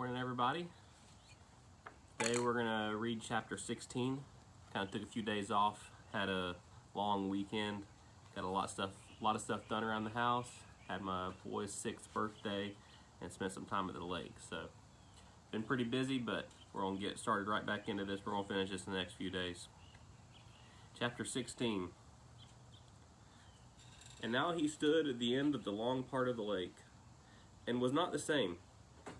Morning, everybody. Today we're gonna read chapter 16. Kind of took a few days off, had a long weekend, got a lot of stuff done around the house. Had my boy's 6th birthday and spent some time at the lake. So been pretty busy, but we're gonna get started right back into this. We're gonna finish this in the next few days. Chapter 16. And now he stood at the end of the long part of the lake, and was not the same,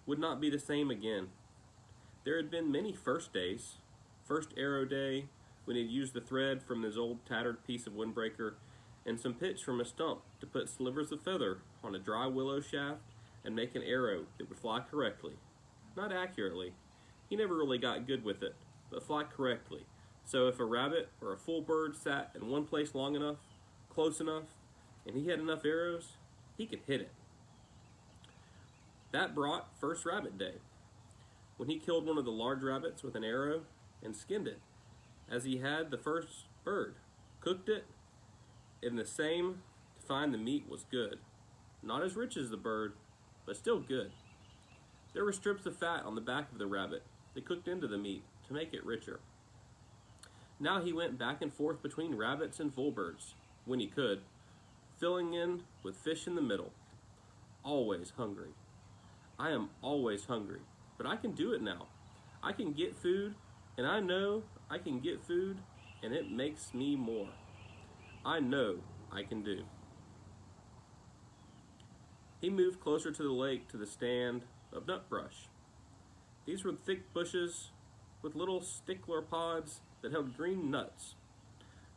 would not be the same again. There had been many first days. First arrow day, when he had used the thread from his old tattered piece of windbreaker and some pitch from a stump to put slivers of feather on a dry willow shaft and make an arrow that would fly correctly. Not accurately. He never really got good with it, but fly correctly. So if a rabbit or a full bird sat in one place long enough, close enough, and he had enough arrows, he could hit it. That brought first rabbit day, when he killed one of the large rabbits with an arrow and skinned it, as he had the first bird, cooked it in the same to find the meat was good. Not as rich as the bird, but still good. There were strips of fat on the back of the rabbit that cooked into the meat to make it richer. Now he went back and forth between rabbits and full birds, when he could, filling in with fish in the middle. Always hungry. I am always hungry, but I can do it now. I can get food, and I know I can get food, and it makes me more. I know I can do. He moved closer to the lake to the stand of nut brush. These were thick bushes with little stickler pods that held green nuts.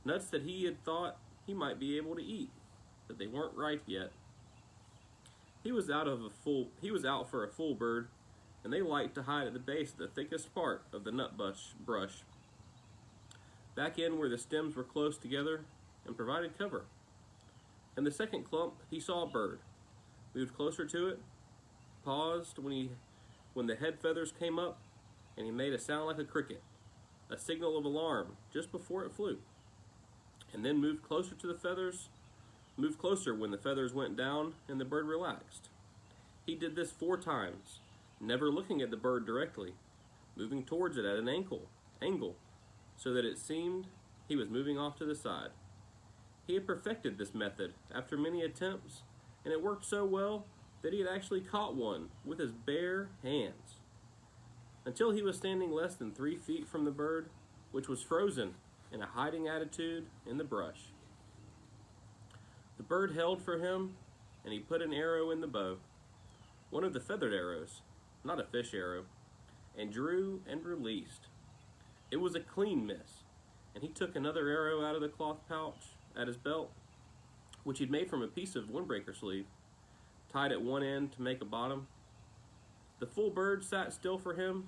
Nuts that he had thought he might be able to eat, but they weren't ripe yet. He was out for a full bird, and they liked to hide at the base of the thickest part of the nut brush. Back in where the stems were close together and provided cover. In the second clump, he saw a bird, moved closer to it, paused when the head feathers came up, and he made a sound like a cricket, a signal of alarm just before it flew, and then moved closer to the feathers. Moved closer when the feathers went down and the bird relaxed. He did this 4 times, never looking at the bird directly, moving towards it at an angle, so that it seemed he was moving off to the side. He had perfected this method after many attempts, and it worked so well that he had actually caught one with his bare hands, until he was standing less than 3 feet from the bird, which was frozen in a hiding attitude in the brush. The bird held for him, and he put an arrow in the bow, one of the feathered arrows, not a fish arrow, and drew and released. It was a clean miss, and he took another arrow out of the cloth pouch at his belt, which he'd made from a piece of windbreaker sleeve, tied at one end to make a bottom. The full bird sat still for him,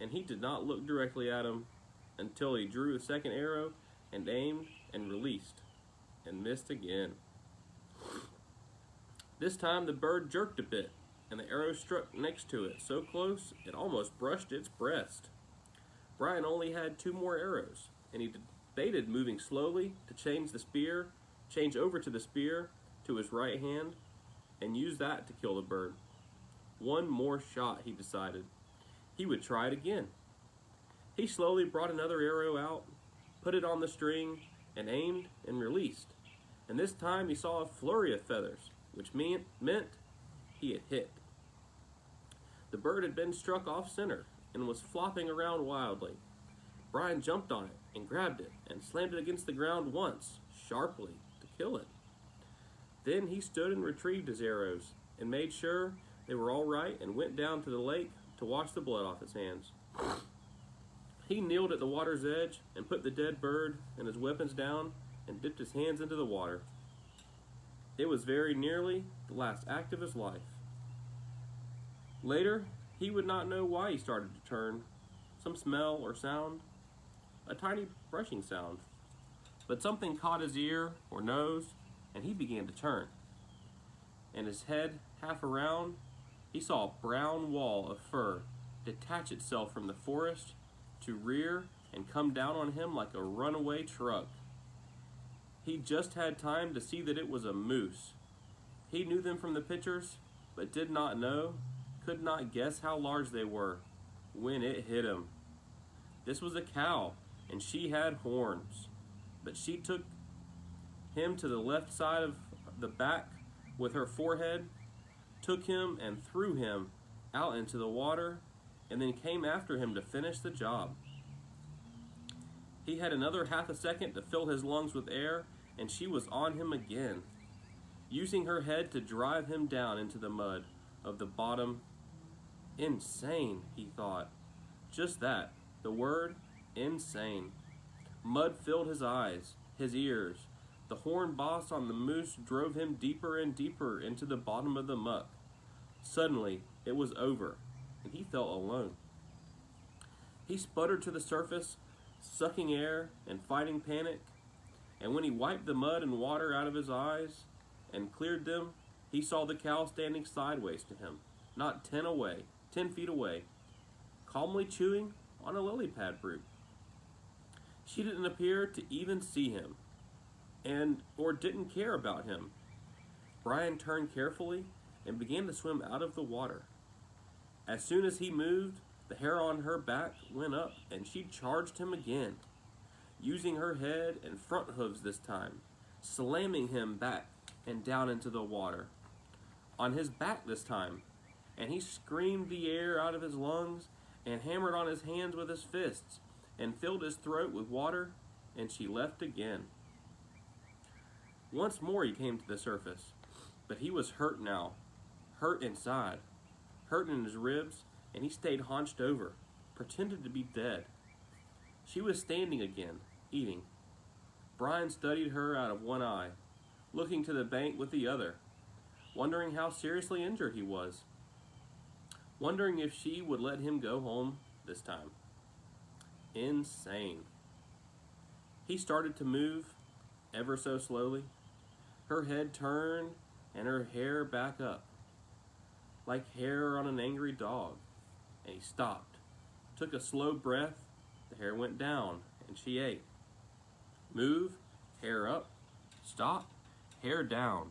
and he did not look directly at him until he drew the second arrow and aimed and released, and missed again. This time the bird jerked a bit, and the arrow struck next to it, so close it almost brushed its breast. Brian only had 2 more arrows, and he debated moving slowly to change over to the spear to his right hand, and use that to kill the bird. 1 more shot, he decided. He would try it again. He slowly brought another arrow out, put it on the string, and aimed and released. And this time he saw a flurry of feathers, which meant he had hit. The bird had been struck off center and was flopping around wildly. Brian jumped on it and grabbed it and slammed it against the ground once, sharply, to kill it. Then he stood and retrieved his arrows and made sure they were all right and went down to the lake to wash the blood off his hands. He kneeled at the water's edge and put the dead bird and his weapons down and dipped his hands into the water. It was very nearly the last act of his life. Later, he would not know why he started to turn. Some smell or sound, a tiny brushing sound. But something caught his ear or nose, and he began to turn. And his head half around, he saw a brown wall of fur detach itself from the forest to rear and come down on him like a runaway truck. He just had time to see that it was a moose. He knew them from the pictures, but did not know could not guess how large they were when it hit him. This was a cow, and she had horns. But she took him to the left side of the back with her forehead, took him and threw him out into the water, and then came after him to finish the job. He had another half a second to fill his lungs with air, and she was on him again, using her head to drive him down into the mud of the bottom. Insane, he thought. Just that, the word insane. Mud filled his eyes, his ears. The horn boss on the moose drove him deeper and deeper into the bottom of the muck. Suddenly, it was over, and he felt alone. He sputtered to the surface, sucking air and fighting panic, and when he wiped the mud and water out of his eyes and cleared them, he saw the cow standing sideways to him, not 10 feet away, calmly chewing on a lily pad root. She didn't appear to even see him, or didn't care about him. Brian turned carefully and began to swim out of the water. As soon as he moved, the hair on her back went up, and she charged him again, using her head and front hooves this time, slamming him back and down into the water. On his back this time, and he screamed the air out of his lungs and hammered on his hands with his fists and filled his throat with water, and she left again. Once more he came to the surface, but he was hurt now, hurt inside, hurt in his ribs, and he stayed hunched over, pretended to be dead. She was standing again, eating. Brian studied her out of one eye, looking to the bank with the other, wondering how seriously injured he was, wondering if she would let him go home this time. Insane. He started to move, ever so slowly. Her head turned and her hair back up, like hair on an angry dog. And he stopped, took a slow breath, the hair went down, and she ate. Move, hair up, stop, hair down,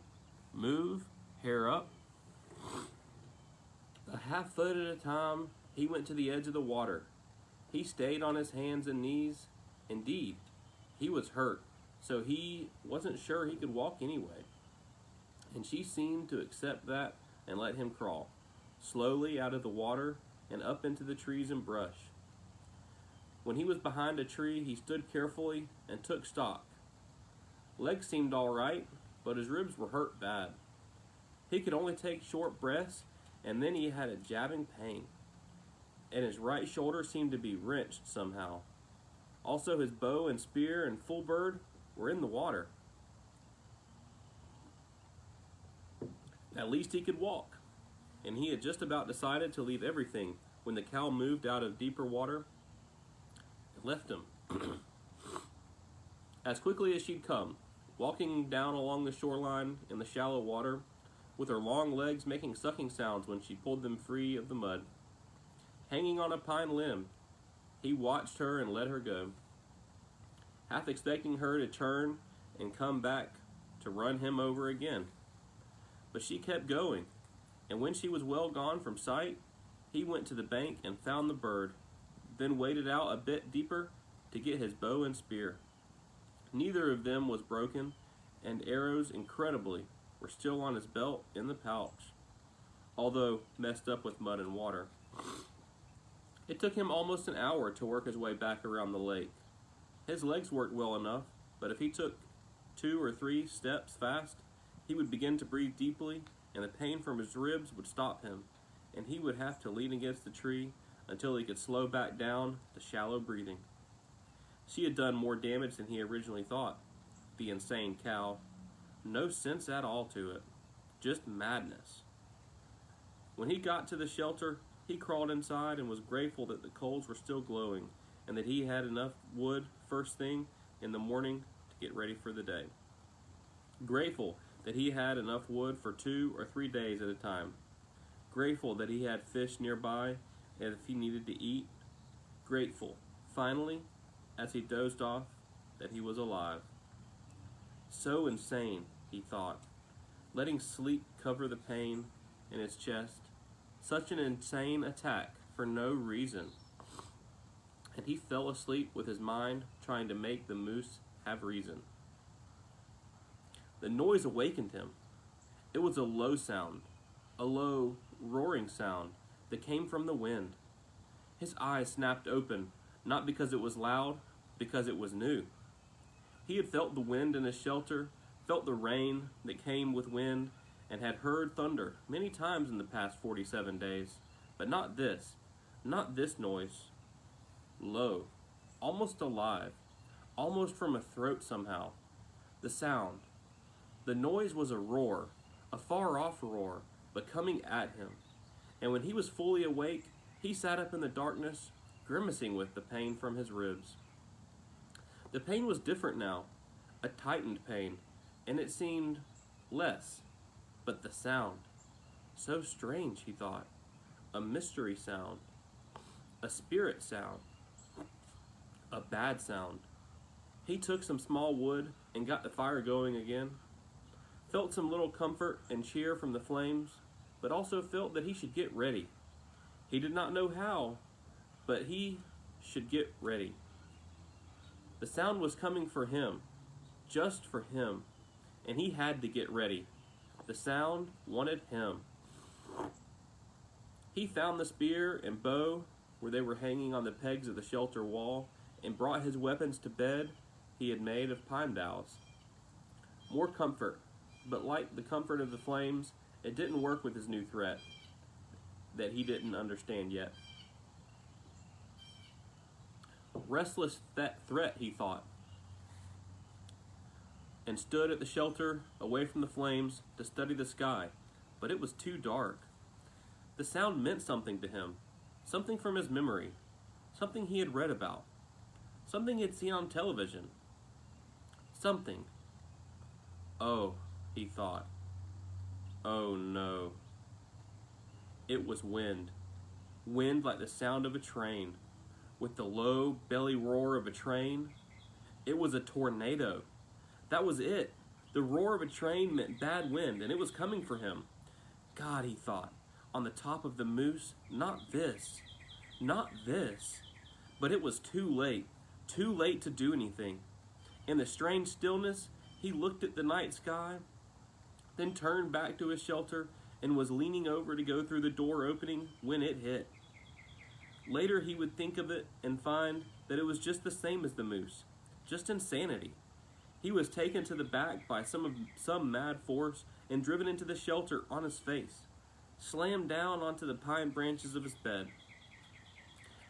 move, hair up. A half foot at a time, he went to the edge of the water. He stayed on his hands and knees. Indeed, he was hurt, so he wasn't sure he could walk anyway. And she seemed to accept that and let him crawl, slowly out of the water and up into the trees and brush. When he was behind a tree, he stood carefully and took stock. Legs seemed all right, but his ribs were hurt bad. He could only take short breaths, and then he had a jabbing pain, and his right shoulder seemed to be wrenched somehow. Also, his bow and spear and full bird were in the water. At least he could walk, and he had just about decided to leave everything when the cow moved out of deeper water and left him. As quickly as she'd come, walking down along the shoreline in the shallow water, with her long legs making sucking sounds when she pulled them free of the mud. Hanging on a pine limb, he watched her and let her go, half expecting her to turn and come back to run him over again. But she kept going, and when she was well gone from sight, he went to the bank and found the bird, then waded out a bit deeper to get his bow and spear. Neither of them was broken, and arrows, incredibly, were still on his belt in the pouch, although messed up with mud and water. It took him almost an hour to work his way back around the lake. His legs worked well enough, but if he took 2 or 3 steps fast, he would begin to breathe deeply, and the pain from his ribs would stop him, and he would have to lean against the tree until he could slow back down to shallow breathing. She had done more damage than he originally thought. The insane cow. No sense at all to it. Just madness. When he got to the shelter, he crawled inside and was grateful that the coals were still glowing and that he had enough wood first thing in the morning to get ready for the day. Grateful that he had enough wood for 2 or 3 days at a time. Grateful that he had fish nearby if he needed to eat. Grateful, finally, as he dozed off, that he was alive. So insane, he thought, letting sleep cover the pain in his chest, Such an insane attack for no reason. And he fell asleep with his mind trying to make the moose have reason. The noise awakened him. It was a low sound, a low, roaring sound that came from the wind. His eyes snapped open, not because it was loud, because it was new. He had felt the wind in his shelter, felt the rain that came with wind, and had heard thunder many times in the past 47 days. But not this noise. Low, almost alive, almost from a throat somehow. The sound. The noise was a roar, a far-off roar, but coming at him. And when he was fully awake, he sat up in the darkness, grimacing with the pain from his ribs. The pain was different now, a tightened pain, and it seemed less. But the sound, so strange, he thought, a mystery sound, a spirit sound, a bad sound. He took some small wood and got the fire going again, felt some little comfort and cheer from the flames, but also felt that he should get ready. He did not know how, but he should get ready. The sound was coming for him, just for him, and he had to get ready. The sound wanted him. He found the spear and bow where they were hanging on the pegs of the shelter wall and brought his weapons to bed he had made of pine boughs. More comfort, but like the comfort of the flames, it didn't work with his new threat that he didn't understand yet. Restless threat, he thought, and stood at the shelter away from the flames to study the sky, but it was too dark. The sound meant something to him, something from his memory, something he had read about, something he had seen on television. Something. Oh, he thought. Oh no. It was wind. Wind like the sound of a train, with the low belly roar of a train. It was a tornado. That was it. The roar of a train meant bad wind, and it was coming for him. God, he thought, on the top of the moose, not this. Not this. But it was too late to do anything. In the strange stillness, he looked at the night sky, then turned back to his shelter and was leaning over to go through the door opening when it hit. Later he would think of it and find that it was just the same as the moose, just insanity. He was taken to the back by some mad force and driven into the shelter on his face, slammed down onto the pine branches of his bed.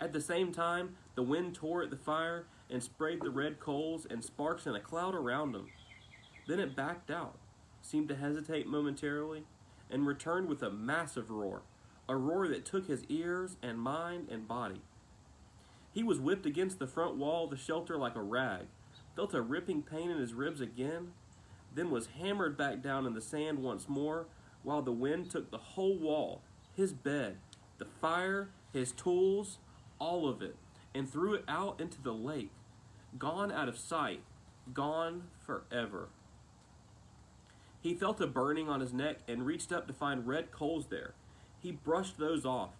At the same time, the wind tore at the fire and sprayed the red coals and sparks in a cloud around him. Then it backed out, seemed to hesitate momentarily, and returned with a massive roar, a roar that took his ears and mind and body. He was whipped against the front wall of the shelter like a rag, felt a ripping pain in his ribs again, then was hammered back down in the sand once more, while the wind took the whole wall, his bed, the fire, his tools, all of it, and threw it out into the lake, gone out of sight, gone forever. He felt a burning on his neck and reached up to find red coals there. He brushed those off,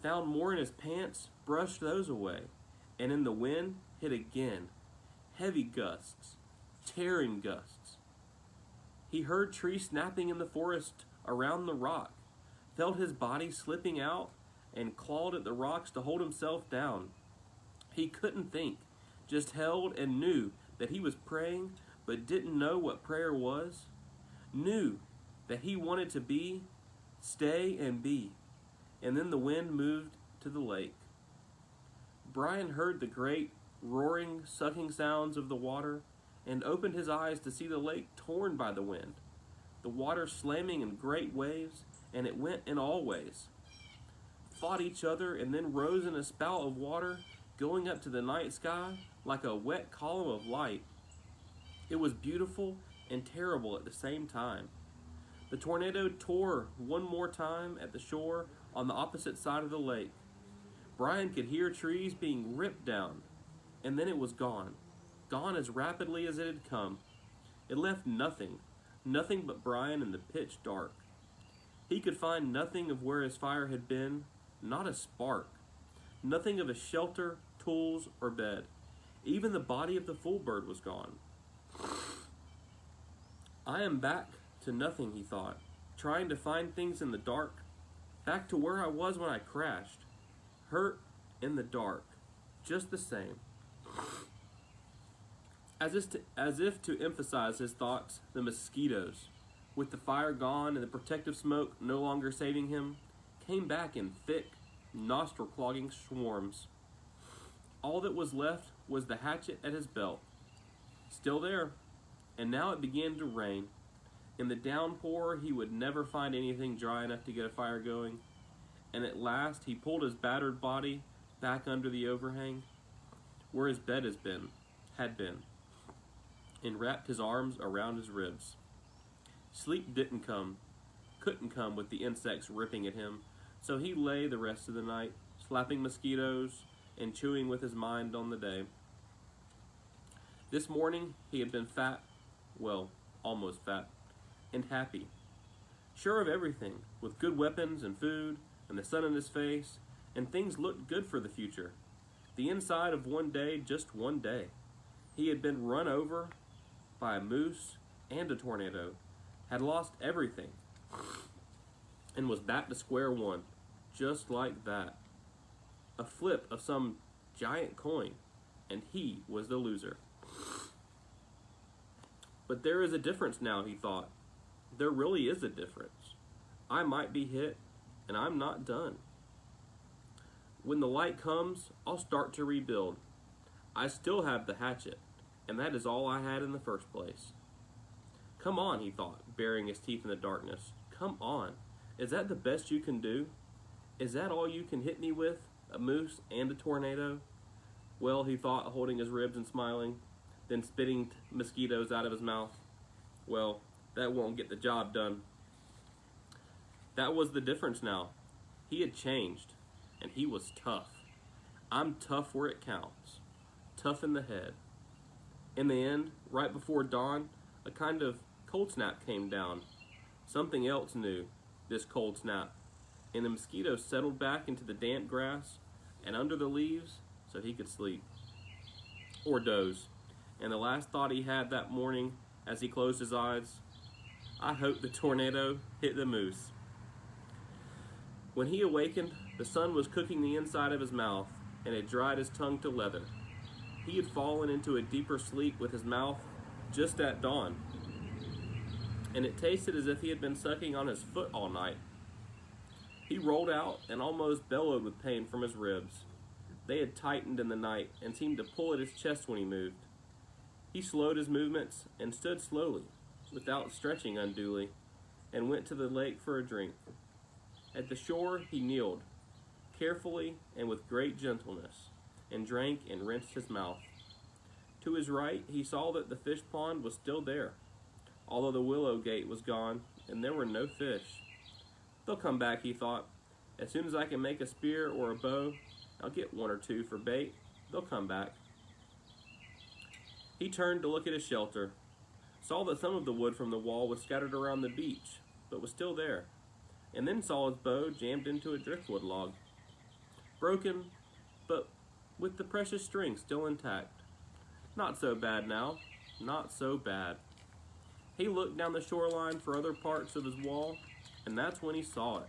found more in his pants, brushed those away, and in the wind hit again. Heavy gusts, tearing gusts. He heard trees snapping in the forest around the rock, felt his body slipping out, and clawed at the rocks to hold himself down. He couldn't think, just held and knew that he was praying, but didn't know what prayer was. Knew that he wanted to be, stay and be. And then the wind moved to the lake. Brian heard the great, roaring, sucking sounds of the water and opened his eyes to see the lake torn by the wind, the water slamming in great waves, and it went in all ways, fought each other, and then rose in a spout of water going up to the night sky like a wet column of light. It was beautiful and terrible at the same time. The tornado tore one more time at the shore on the opposite side of the lake. Brian could hear trees being ripped down, and then it was gone, gone as rapidly as it had come. It left nothing but Brian in the pitch dark. He could find nothing of where his fire had been, not a spark. Nothing of a shelter, tools, or bed. Even the body of the fool bird was gone. I am back to nothing, he thought, trying to find things in the dark. Back to where I was when I crashed. Hurt in the dark. Just the same. As if to emphasize his thoughts, the mosquitoes, with the fire gone and the protective smoke no longer saving him, came back in thick, nostril-clogging swarms. All that was left was the hatchet at his belt. Still there, and now it began to rain. In the downpour, he would never find anything dry enough to get a fire going, and at last he pulled his battered body back under the overhang, where his bed had been, and wrapped his arms around his ribs. Sleep couldn't come with the insects ripping at him, so he lay the rest of the night, slapping mosquitoes and chewing with his mind on the day. This morning he had been fat, well, almost fat, and happy, sure of everything, with good weapons and food, and the sun in his face, and things looked good for the future. The inside of one day, just one day. He had been run over by a moose and a tornado, had lost everything, and was back to square one, just like that. A flip of some giant coin, and he was the loser. But there is a difference now, he thought. There really is a difference. I might be hit, and I'm not done. When the light comes, I'll start to rebuild. I still have the hatchet, and that is all I had in the first place. Come on, he thought, baring his teeth in the darkness. Come on. Is that the best you can do? Is that all you can hit me with? A moose and a tornado? Well, he thought, holding his ribs and smiling, then spitting mosquitoes out of his mouth. Well, that won't get the job done. That was the difference now. He had changed, and he was tough. I'm tough where it counts. Tough in the head. In the end, right before dawn, a kind of cold snap came down. Something else new, this cold snap. And the mosquitoes settled back into the damp grass and under the leaves so he could sleep. Or doze. And the last thought he had that morning as he closed his eyes, I hope the tornado hit the moose. When he awakened, the sun was cooking the inside of his mouth and had dried his tongue to leather. He had fallen into a deeper sleep with his mouth just at dawn, and it tasted as if he had been sucking on his foot all night. He rolled out and almost bellowed with pain from his ribs. They had tightened in the night and seemed to pull at his chest when he moved. He slowed his movements and stood slowly, without stretching unduly, and went to the lake for a drink. At the shore he kneeled, carefully and with great gentleness, and drank and rinsed his mouth. To his right he saw that the fish pond was still there, although the willow gate was gone and there were no fish. They'll come back, he thought. As soon as I can make a spear or a bow, I'll get one or two for bait. They'll come back. He turned to look at his shelter, saw that some of the wood from the wall was scattered around the beach, but was still there, and then saw his bow jammed into a driftwood log. Broken, but with the precious string still intact. Not so bad now, not so bad. He looked down the shoreline for other parts of his wall, and that's when he saw it.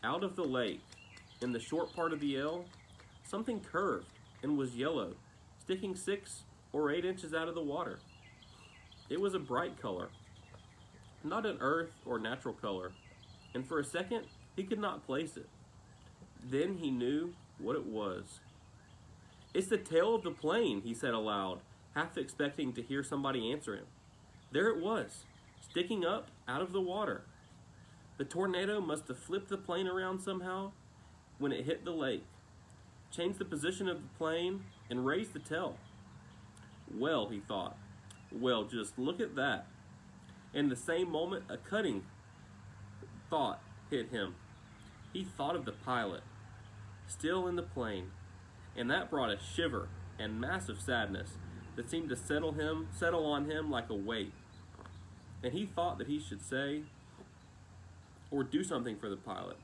Out of the lake, in the short part of the L, something curved and was yellow, sticking 6 or 8 inches out of the water. It was a bright color, not an earth or natural color, and for a second he could not place it. Then he knew what it was. It's the tail of the plane, he said aloud, half expecting to hear somebody answer him. There it was, sticking up out of the water. The tornado must have flipped the plane around somehow when it hit the lake, changed the position of the plane, and raised the tail. Well, he thought, well, just look at that. In the same moment, a cutting thought hit him. He thought of the pilot, still in the plane, and that brought a shiver and massive sadness that seemed to settle on him like a weight. And he thought that he should say, or do something for the pilot,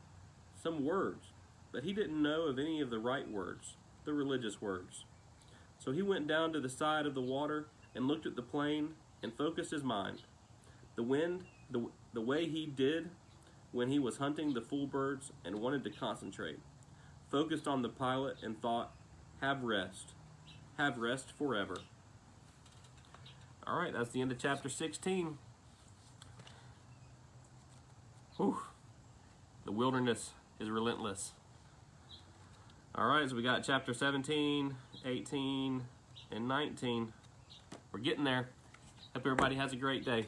some words, but he didn't know of any of the right words, the religious words. So he went down to the side of the water and looked at the plain and focused his mind. The wind, the way he did when he was hunting the fool birds and wanted to concentrate, focused on the pilot and thought, have rest forever. All right, that's the end of chapter 16. Whew. The wilderness is relentless. All right, so we got chapter 17, 18, and 19. We're getting there. Hope everybody has a great day.